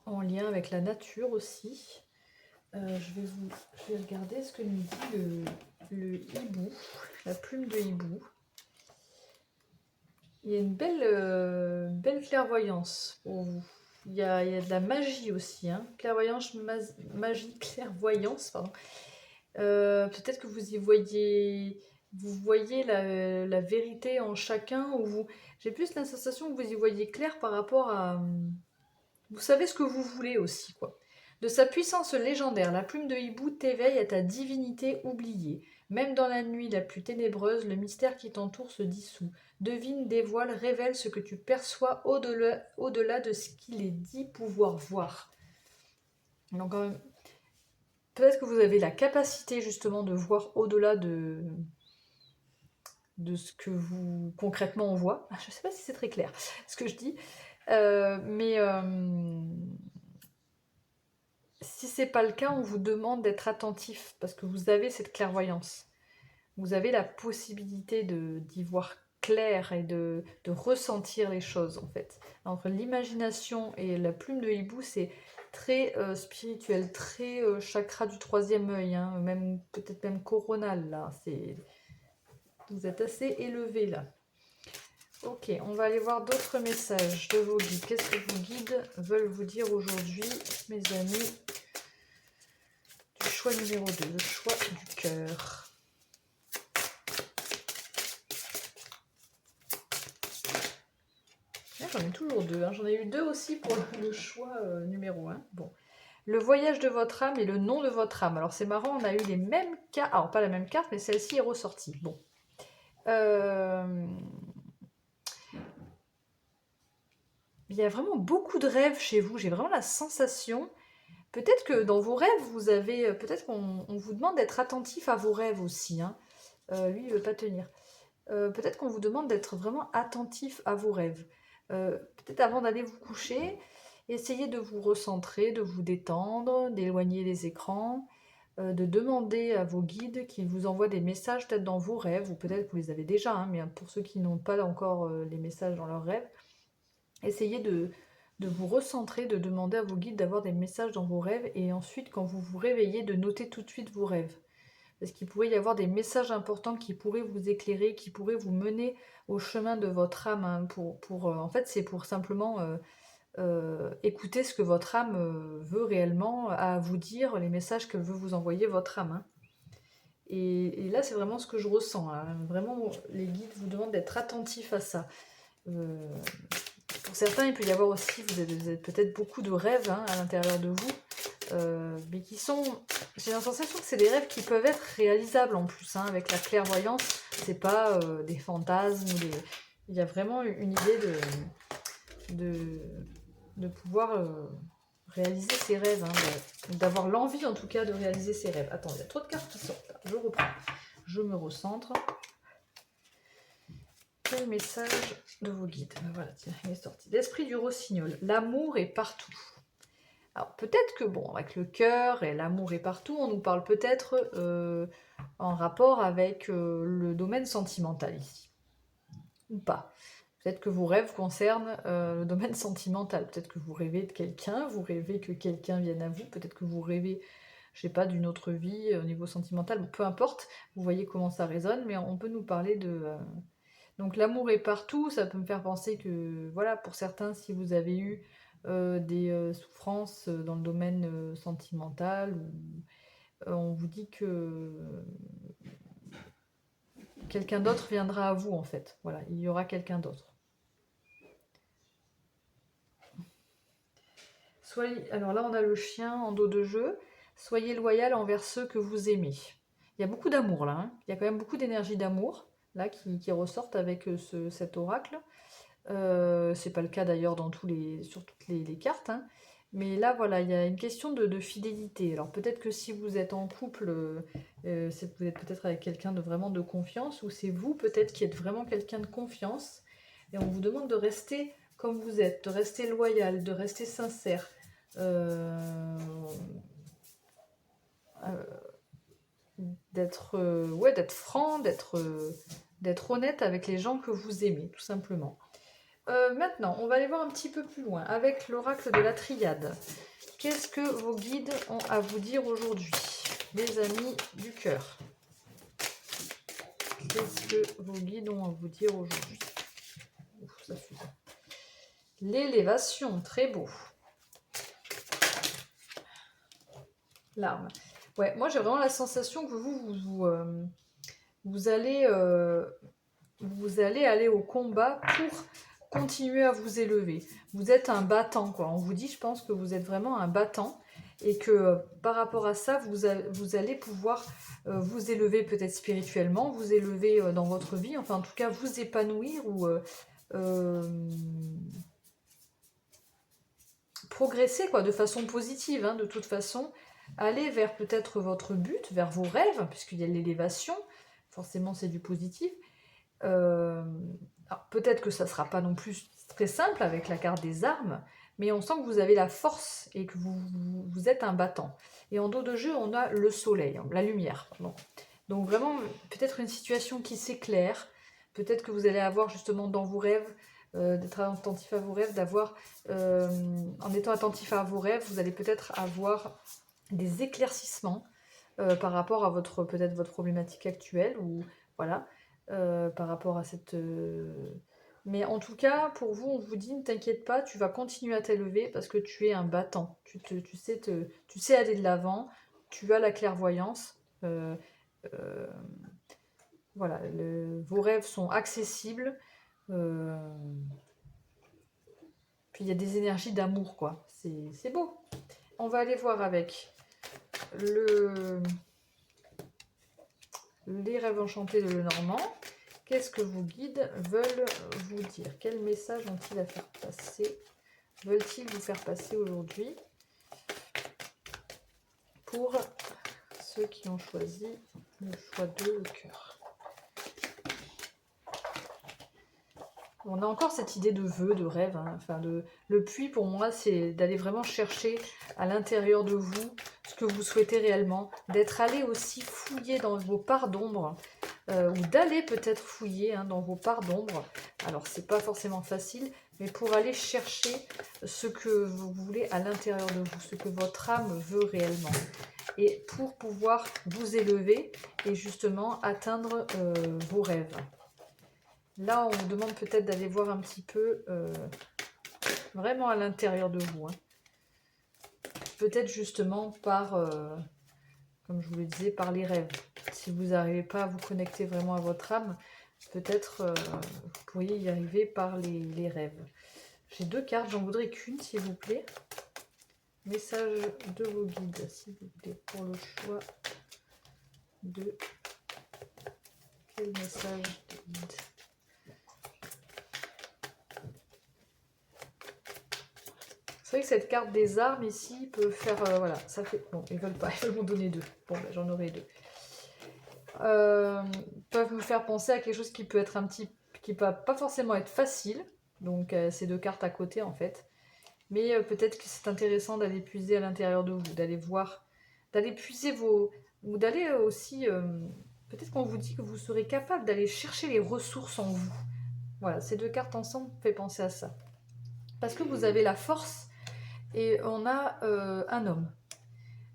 Speaker 1: en lien avec la nature aussi. Je vais regarder ce que nous dit le hibou, la plume de hibou. Il y a une belle clairvoyance pour vous. Il y a de la magie aussi, hein. Clairvoyance, magie, clairvoyance, pardon. Peut-être que vous voyez la vérité en chacun, j'ai plus la sensation que vous y voyez clair par rapport à, vous savez ce que vous voulez aussi, quoi. De sa puissance légendaire, la plume de hibou t'éveille à ta divinité oubliée. Même dans la nuit la plus ténébreuse, le mystère qui t'entoure se dissout. Devine, dévoile, révèle ce que tu perçois au-delà de ce qu'il est dit pouvoir voir. Donc, quand même, peut-être que vous avez la capacité justement de voir au-delà de ce que vous concrètement on voit. Je ne sais pas si c'est très clair ce que je dis, mais si c'est pas le cas, on vous demande d'être attentif parce que vous avez cette clairvoyance. Vous avez la possibilité d'y voir clair et de ressentir les choses en fait. Entre l'imagination et la plume de hibou, c'est très spirituel, très chakra du troisième œil, hein, même peut-être même coronal là. Vous êtes assez élevé là. Ok, on va aller voir d'autres messages de vos guides. Qu'est-ce que vos guides veulent vous dire aujourd'hui, mes amis? Du choix numéro 2, le choix du cœur. J'en ai toujours deux, hein. J'en ai eu deux aussi pour le choix numéro 1. Bon. Le voyage de votre âme et le nom de votre âme. Alors c'est marrant, on a eu les mêmes cartes. Alors pas la même carte, mais celle-ci est ressortie. Bon. Il y a vraiment beaucoup de rêves chez vous. J'ai vraiment la sensation. Peut-être que dans vos rêves, vous avez. Peut-être qu'on vous demande d'être attentif à vos rêves aussi, hein. Lui, il ne veut pas tenir. Peut-être qu'on vous demande d'être vraiment attentif à vos rêves. Peut-être avant d'aller vous coucher, essayez de vous recentrer, de vous détendre, d'éloigner les écrans, de demander à vos guides qu'ils vous envoient des messages peut-être dans vos rêves, ou peut-être que vous les avez déjà, hein, mais pour ceux qui n'ont pas encore les messages dans leurs rêves, essayez de vous recentrer, de demander à vos guides d'avoir des messages dans vos rêves, et ensuite quand vous vous réveillez, de noter tout de suite vos rêves. Parce qu'il pourrait y avoir des messages importants qui pourraient vous éclairer, qui pourraient vous mener au chemin de votre âme, hein, en fait, c'est pour simplement écouter ce que votre âme veut réellement à vous dire, les messages que veut vous envoyer votre âme, hein. Et là, c'est vraiment ce que je ressens, hein. Vraiment, les guides vous demandent d'être attentifs à ça. Pour certains, il peut y avoir aussi, vous avez peut-être beaucoup de rêves, hein, à l'intérieur de vous, mais qui sont... J'ai la sensation que c'est des rêves qui peuvent être réalisables en plus, hein, avec la clairvoyance. C'est pas des fantasmes, il y a vraiment une idée de pouvoir réaliser ses rêves, hein, d'avoir l'envie en tout cas de réaliser ses rêves. Attends, il y a trop de cartes qui sortent là. Je reprends, je me recentre. Quel message de vos guides? Voilà, tiens, il est sorti. L'esprit du rossignol. L'amour est partout. Alors peut-être que, bon, avec le cœur et l'amour est partout, on nous parle peut-être en rapport avec le domaine sentimental ici. Ou pas. Peut-être que vos rêves concernent le domaine sentimental. Peut-être que vous rêvez de quelqu'un, vous rêvez que quelqu'un vienne à vous. Peut-être que vous rêvez, je sais pas, d'une autre vie, au niveau sentimental, bon, peu importe, vous voyez comment ça résonne, mais on peut nous parler de... Donc l'amour est partout, ça peut me faire penser que, voilà, pour certains, si vous avez eu des souffrances dans le domaine sentimental, on vous dit que quelqu'un d'autre viendra à vous, en fait. Voilà, il y aura quelqu'un d'autre. Alors là, on a le chien en dos de jeu. Soyez loyal envers ceux que vous aimez. Il y a beaucoup d'amour là, hein. Il y a quand même beaucoup d'énergie d'amour là qui ressortent avec cet oracle. C'est pas le cas d'ailleurs sur toutes les cartes, hein. Mais là, voilà, il y a une question de fidélité. Alors peut-être que si vous êtes en couple, vous êtes peut-être avec quelqu'un de vraiment de confiance, ou c'est vous peut-être qui êtes vraiment quelqu'un de confiance, et on vous demande de rester comme vous êtes, de rester loyal, de rester sincère. Euh, euh, d'être franc, d'être honnête avec les gens que vous aimez, tout simplement. Maintenant, on va aller voir un petit peu plus loin avec l'oracle de la triade. Qu'est-ce que vos guides ont à vous dire aujourd'hui, les amis du cœur? Qu'est-ce que vos guides ont à vous dire aujourd'hui? Ça fuse. L'élévation, très beau. L'arme. Ouais, moi j'ai vraiment la sensation que vous allez aller au combat pour continuer à vous élever. Vous êtes un battant, quoi. On vous dit, je pense que vous êtes vraiment un battant et que par rapport à ça, vous allez pouvoir vous élever peut-être spirituellement, vous élever dans votre vie, enfin en tout cas vous épanouir ou progresser quoi, de façon positive, hein, de toute façon. Aller vers peut-être votre but, vers vos rêves, puisqu'il y a l'élévation, forcément c'est du positif. Peut-être que ça ne sera pas non plus très simple avec la carte des armes, mais on sent que vous avez la force et que vous êtes un battant. Et en dos de jeu, on a le soleil, la lumière. Bon. Donc vraiment, peut-être une situation qui s'éclaire, peut-être que vous allez avoir justement dans vos rêves, d'être attentif à vos rêves, en étant attentif à vos rêves, vous allez peut-être avoir des éclaircissements par rapport à peut-être votre problématique actuelle, ou voilà, par rapport à cette... Mais en tout cas, pour vous, on vous dit, ne t'inquiète pas, tu vas continuer à t'élever parce que tu es un battant. Tu sais aller de l'avant, tu as la clairvoyance. Euh, voilà, vos rêves sont accessibles. euh, Puis il y a des énergies d'amour, quoi. C'est beau. On va aller voir avec les rêves enchantés de Lenormand. Qu'est-ce que vos guides veulent vous dire? Quel message ont-ils à faire passer? Veulent-ils vous faire passer aujourd'hui pour ceux qui ont choisi le choix de le cœur? On a encore cette idée de vœu, de rêve, hein. Enfin, le puits pour moi, c'est d'aller vraiment chercher à l'intérieur de vous ce que vous souhaitez réellement, d'être allé aussi fouiller dans vos parts d'ombre, ou d'aller peut-être fouiller dans vos parts d'ombre. Alors c'est pas forcément facile, mais pour aller chercher ce que vous voulez à l'intérieur de vous, ce que votre âme veut réellement. Et pour pouvoir vous élever et justement atteindre vos rêves. Là, on vous demande peut-être d'aller voir un petit peu vraiment à l'intérieur de vous, hein. Peut-être justement par, comme je vous le disais, par les rêves. Si vous n'arrivez pas à vous connecter vraiment à votre âme, peut-être vous pourriez y arriver par les rêves. J'ai 2 cartes, j'en voudrais qu'une, s'il vous plaît. Message de vos guides, s'il vous plaît, pour le choix de... Quel message de guide? C'est vrai que cette carte des armes ici peut faire... voilà, ça fait... Bon, ils veulent pas, ils veulent m'en donner 2. Bon, ben, j'en aurai 2. Peuvent me faire penser à quelque chose qui peut être qui peut pas forcément être facile. Donc ces 2 cartes à côté en fait. Mais peut-être que c'est intéressant d'aller puiser à l'intérieur de vous, d'aller voir, d'aller puiser ou d'aller aussi... peut-être qu'on vous dit que vous serez capable d'aller chercher les ressources en vous. Voilà, ces 2 cartes ensemble fait penser à ça. Parce que vous avez la force. Et on a un homme.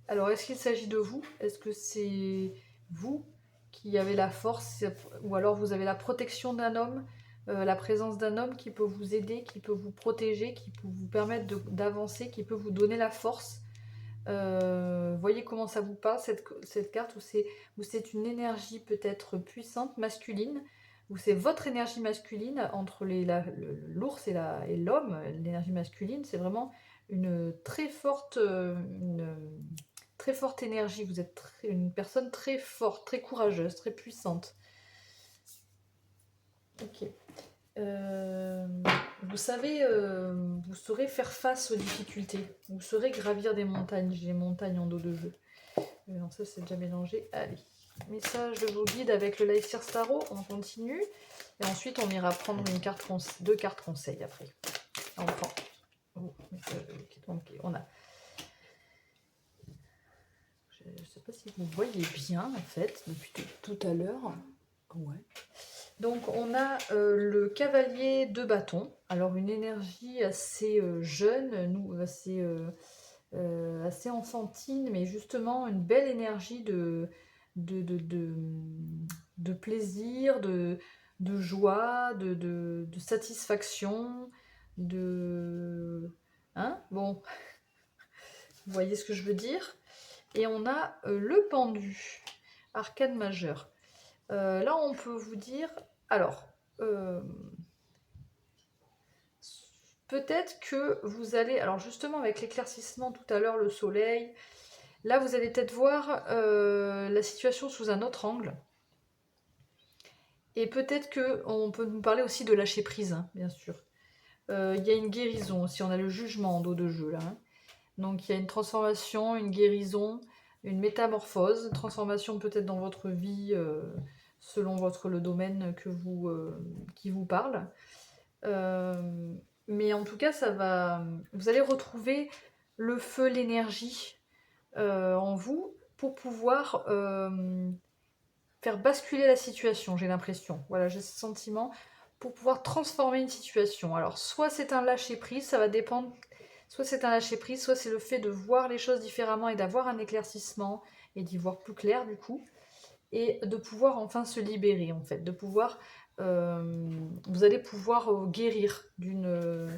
Speaker 1: Alors, est-ce qu'il s'agit de vous? Est-ce que c'est vous qui avez la force, ou alors vous avez la protection d'un homme, la présence d'un homme qui peut vous aider, qui peut vous protéger, qui peut vous permettre d'avancer, qui peut vous donner la force? Voyez comment ça vous parle, cette carte, où c'est une énergie peut-être puissante, masculine, où c'est votre énergie masculine entre l'ours et l'homme. L'énergie masculine, c'est vraiment une très forte, très forte énergie. Vous êtes une personne très forte, très courageuse, très puissante. Ok. Euh, vous savez, vous saurez faire face aux difficultés. Vous saurez gravir des montagnes. J'ai des montagnes en dos de jeu. Non, ça c'est déjà mélangé. Allez. Message de vos guides avec le Live Seer Tarot. On continue. Et ensuite, on ira prendre deux cartes conseils après. On prend. Oh, donc, on a. Je ne sais pas si vous voyez bien en fait depuis tout à l'heure. Ouais. Donc on a le cavalier de bâton. Alors une énergie assez jeune, assez enfantine, mais justement une belle énergie de, de, de, de plaisir, de joie, de satisfaction, de... Hein? Bon, vous voyez ce que je veux dire? Et on a le pendu, arcane majeur. Là, on peut vous dire... Alors, peut-être que vous allez... Alors justement, avec l'éclaircissement tout à l'heure, le soleil, là, vous allez peut-être voir la situation sous un autre angle. Et peut-être qu'on peut nous parler aussi de lâcher prise, hein, bien sûr. Il y a une guérison aussi, on a le jugement en dos de jeu, là. Hein. Donc il y a une transformation, une guérison, une métamorphose, une transformation peut-être dans votre vie, selon le domaine qui vous parle. Mais en tout cas, vous allez retrouver le feu, l'énergie en vous pour pouvoir faire basculer la situation, j'ai l'impression. Voilà, j'ai ce sentiment pour pouvoir transformer une situation. Alors, soit c'est un lâcher-prise, ça va dépendre. Soit c'est un lâcher-prise, soit c'est le fait de voir les choses différemment et d'avoir un éclaircissement et d'y voir plus clair du coup. Et de pouvoir enfin se libérer en fait, de pouvoir... vous allez pouvoir guérir d'une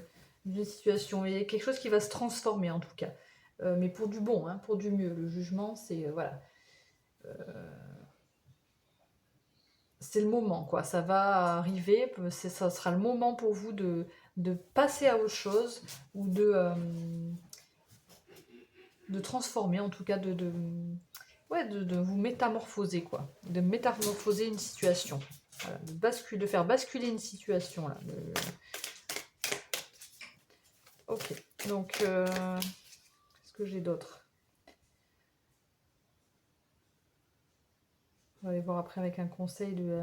Speaker 1: situation et quelque chose qui va se transformer en tout cas. Mais pour du bon, hein, pour du mieux. Le jugement, c'est... voilà. C'est le moment, quoi. Ça va arriver, ça sera le moment pour vous de passer à autre chose ou de transformer, en tout cas ouais, de vous métamorphoser, quoi. De métamorphoser une situation. Voilà, de faire basculer une situation, là. Ok, donc, qu'est-ce que j'ai d'autre? On va aller voir après avec un conseil de...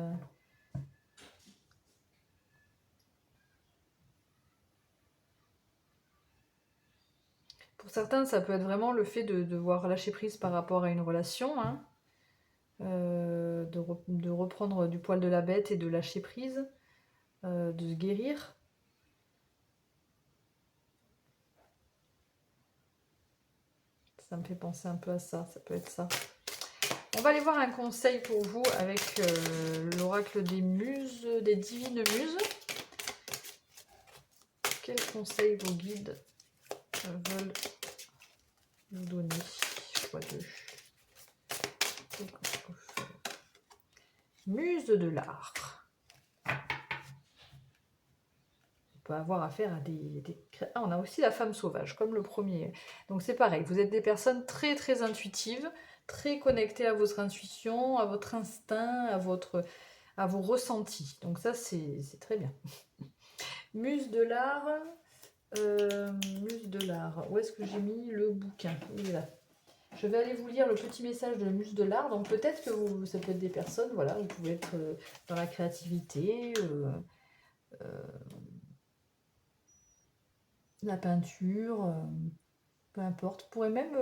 Speaker 1: Pour certains, ça peut être vraiment le fait de devoir lâcher prise par rapport à une relation, hein. De reprendre du poil de la bête et de lâcher prise, de se guérir. Ça me fait penser un peu à ça, ça peut être ça. On va aller voir un conseil pour vous avec l'oracle des muses, des divines muses. Quel conseil vos guides veulent vous donner? Choix 2. Muse de l'art. On peut avoir affaire à Ah, on a aussi la femme sauvage, comme le premier. Donc c'est pareil, vous êtes des personnes très très intuitives, très connectées à votre intuition, à votre instinct, à vos ressentis. Donc ça, c'est très bien. Muse de l'art. Muse de l'art. Où est-ce que j'ai mis le bouquin? Il est là. Je vais aller vous lire le petit message de la Muse de l'art. Donc peut-être que ça peut être des personnes, voilà, vous pouvez être dans la créativité, la peinture, peu importe. Vous pourrez même...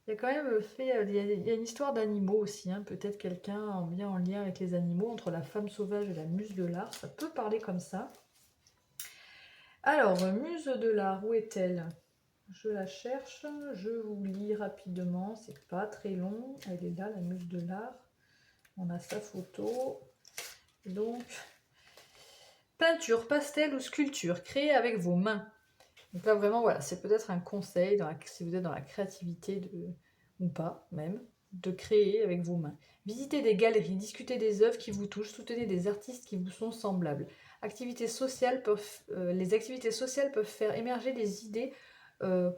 Speaker 1: il y a quand même il y a une histoire d'animaux aussi, hein. Peut-être quelqu'un bien en lien avec les animaux, entre la femme sauvage et la muse de l'art. Ça peut parler comme ça. Alors, muse de l'art, où est-elle? Je la cherche, je vous lis rapidement, c'est pas très long. Elle est là, la muse de l'art. On a sa photo. Donc, peinture, pastel ou sculpture, créée avec vos mains. Donc là, vraiment, voilà, c'est peut-être un conseil si vous êtes dans la créativité ou pas, même, de créer avec vos mains. Visitez des galeries, discutez des œuvres qui vous touchent, soutenez des artistes qui vous sont semblables. Les activités sociales peuvent faire émerger des idées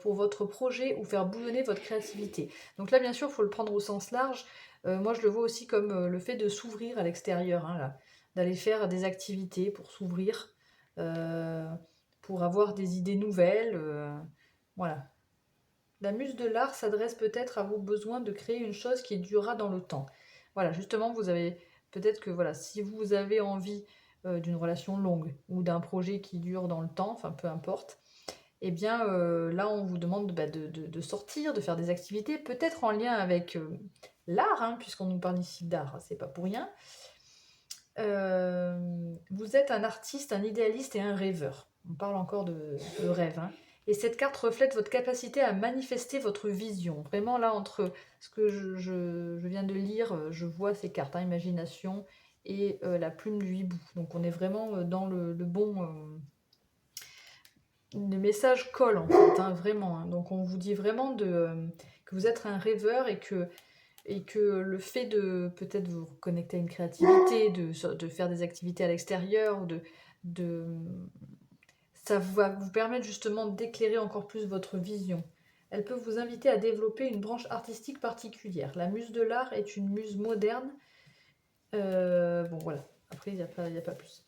Speaker 1: pour votre projet ou faire bouillonner votre créativité. Donc là, bien sûr, il faut le prendre au sens large. Moi, je le vois aussi comme le fait de s'ouvrir à l'extérieur, hein, là, d'aller faire des activités pour s'ouvrir, pour avoir des idées nouvelles. Voilà. La muse de l'art s'adresse peut-être à vos besoins de créer une chose qui durera dans le temps. Voilà, justement, vous avez peut-être que voilà, si vous avez envie d'une relation longue ou d'un projet qui dure dans le temps, enfin peu importe, eh bien là on vous demande de sortir, de faire des activités, peut-être en lien avec l'art, hein, puisqu'on nous parle ici d'art, c'est pas pour rien. Vous êtes un artiste, un idéaliste et un rêveur. On parle encore de rêve, hein. Et cette carte reflète votre capacité à manifester votre vision. Vraiment là, entre ce que je viens de lire, je vois ces cartes, hein, imagination et la plume du hibou. Donc on est vraiment dans le bon... le message colle en fait, hein, vraiment. Hein. Donc on vous dit vraiment que vous êtes un rêveur et que le fait de peut-être vous reconnecter à une créativité, de faire des activités à l'extérieur, ça va vous permettre justement d'éclairer encore plus votre vision. Elle peut vous inviter à développer une branche artistique particulière. La muse de l'art est une muse moderne. Bon voilà, après il n'y a pas plus.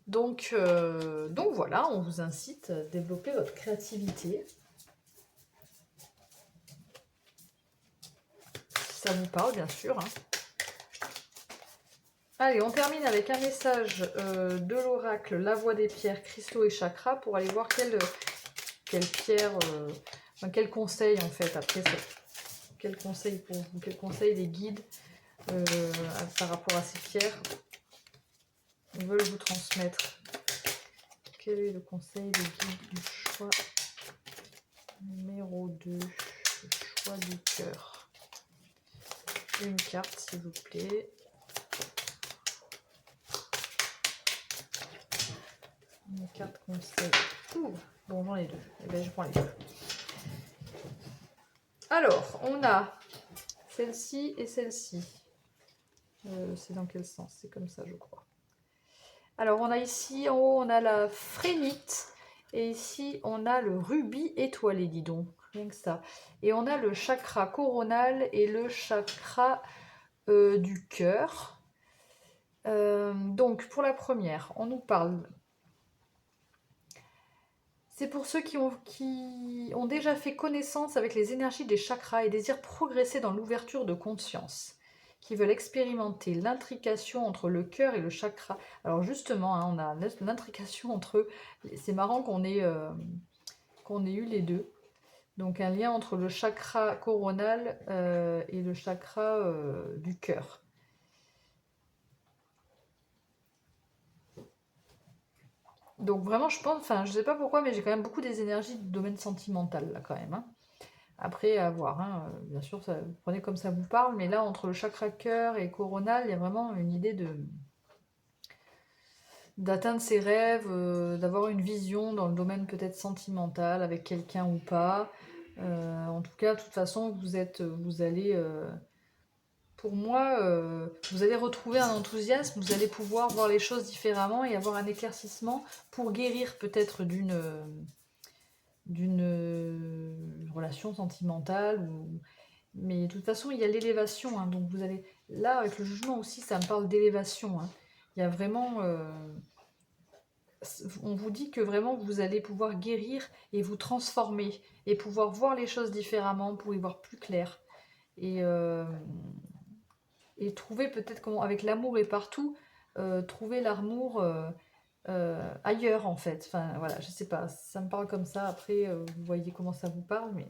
Speaker 1: Donc voilà, on vous incite à développer votre créativité. Si ça vous parle, bien sûr. Hein. Allez, on termine avec un message de l'oracle, la voix des pierres, cristaux et chakras, pour aller voir quelle pierre, quel conseil en fait, après, quel conseil pour vous, quel conseil des guides par rapport à ces pierres veulent vous transmettre. Quel est le conseil des guides du choix numéro 2, le choix du cœur. Une carte s'il vous plaît. Une carte conseil. Ouh, bon, j'en ai deux. Eh bien, je prends les deux. Alors, on a celle-ci et celle-ci. C'est dans quel sens? C'est comme ça, je crois. Alors, on a ici, en haut, on a la frénite. Et ici, on a le rubis étoilé, dis donc. Rien que ça. Et on a le chakra coronal et le chakra du cœur. Donc, pour la première, on nous parle... C'est pour ceux qui ont déjà fait connaissance avec les énergies des chakras et désirent progresser dans l'ouverture de conscience, qui veulent expérimenter l'intrication entre le cœur et le chakra. Alors justement, hein, on a l'intrication entre eux. C'est marrant qu'on ait eu les deux. Donc un lien entre le chakra coronal et le chakra du cœur. Donc vraiment, je pense, enfin, je sais pas pourquoi, mais j'ai quand même beaucoup des énergies du domaine sentimental, là, quand même. Hein. Après, à voir, hein, bien sûr, ça, vous prenez comme ça vous parle, mais là, entre le chakra cœur et coronal, il y a vraiment une idée d'atteindre ses rêves, d'avoir une vision dans le domaine peut-être sentimental, avec quelqu'un ou pas. En tout cas, de toute façon, vous allez... pour moi, vous allez retrouver un enthousiasme, vous allez pouvoir voir les choses différemment et avoir un éclaircissement pour guérir peut-être d'une relation sentimentale. Mais de toute façon, il y a l'élévation. Hein, donc vous allez... Là, avec le jugement aussi, ça me parle d'élévation. Hein. Il y a vraiment... on vous dit que vraiment vous allez pouvoir guérir et vous transformer et pouvoir voir les choses différemment pour y voir plus clair. Et trouver peut-être comment, avec l'amour et partout, trouver l'amour ailleurs en fait. Enfin voilà, je sais pas, ça me parle comme ça. Après, vous voyez comment ça vous parle, mais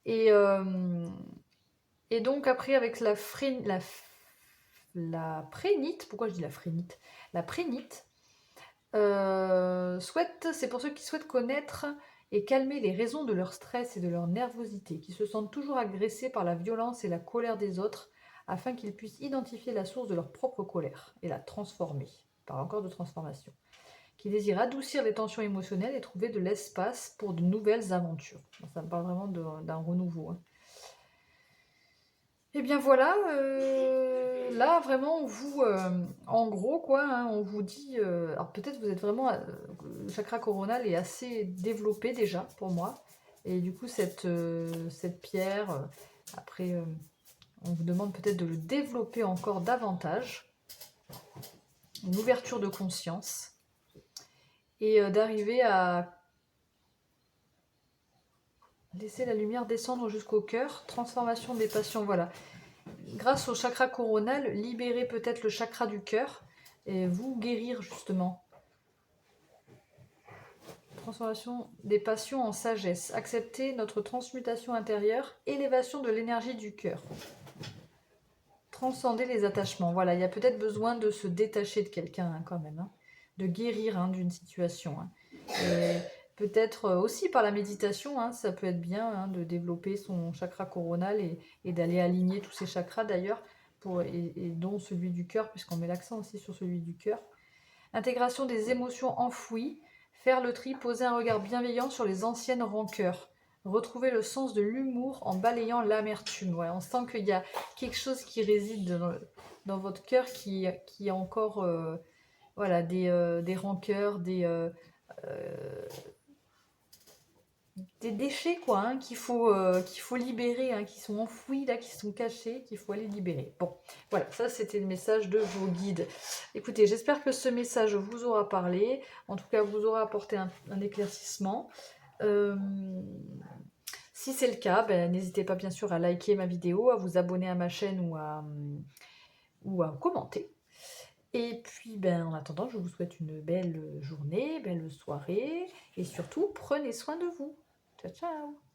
Speaker 1: et donc après avec la prénite, pourquoi je dis la frénite? La prénite, c'est pour ceux qui souhaitent connaître et calmer les raisons de leur stress et de leur nervosité, qui se sentent toujours agressés par la violence et la colère des autres, afin qu'ils puissent identifier la source de leur propre colère et la transformer. Il parle encore de transformation. Qui désirent adoucir les tensions émotionnelles et trouver de l'espace pour de nouvelles aventures. Ça me parle vraiment d'un renouveau. Hein. Et bien voilà, là vraiment on vous, en gros quoi, hein, on vous dit, alors peut-être vous êtes vraiment, le chakra coronal est assez développé déjà pour moi, et du coup cette pierre, après on vous demande peut-être de le développer encore davantage, une ouverture de conscience, et d'arriver à laisser la lumière descendre jusqu'au cœur, transformation des passions, voilà. Grâce au chakra coronal, libérer peut-être le chakra du cœur et vous guérir justement. Transformation des passions en sagesse. Accepter notre transmutation intérieure, élévation de l'énergie du cœur. Transcender les attachements. Voilà, il y a peut-être besoin de se détacher de quelqu'un hein, quand même, hein, de guérir hein, d'une situation. Hein. Et peut-être aussi par la méditation, hein, ça peut être bien hein, de développer son chakra coronal et d'aller aligner tous ses chakras d'ailleurs, et dont celui du cœur, puisqu'on met l'accent aussi sur celui du cœur. Intégration des émotions enfouies, faire le tri, poser un regard bienveillant sur les anciennes rancœurs. Retrouver le sens de l'humour en balayant l'amertume. Ouais, on sent qu'il y a quelque chose qui réside dans votre cœur qui a encore voilà, des rancœurs, des déchets quoi, hein, qu'il faut libérer, hein, qui sont enfouis là, qui sont cachés, qu'il faut aller libérer. Bon, voilà, ça c'était le message de vos guides. Écoutez, j'espère que ce message vous aura parlé, en tout cas vous aura apporté un éclaircissement. Si c'est le cas, ben, n'hésitez pas bien sûr à liker ma vidéo, à vous abonner à ma chaîne ou à commenter. Et puis, ben, en attendant, je vous souhaite une belle journée, belle soirée, et surtout, prenez soin de vous. Ciao, ciao!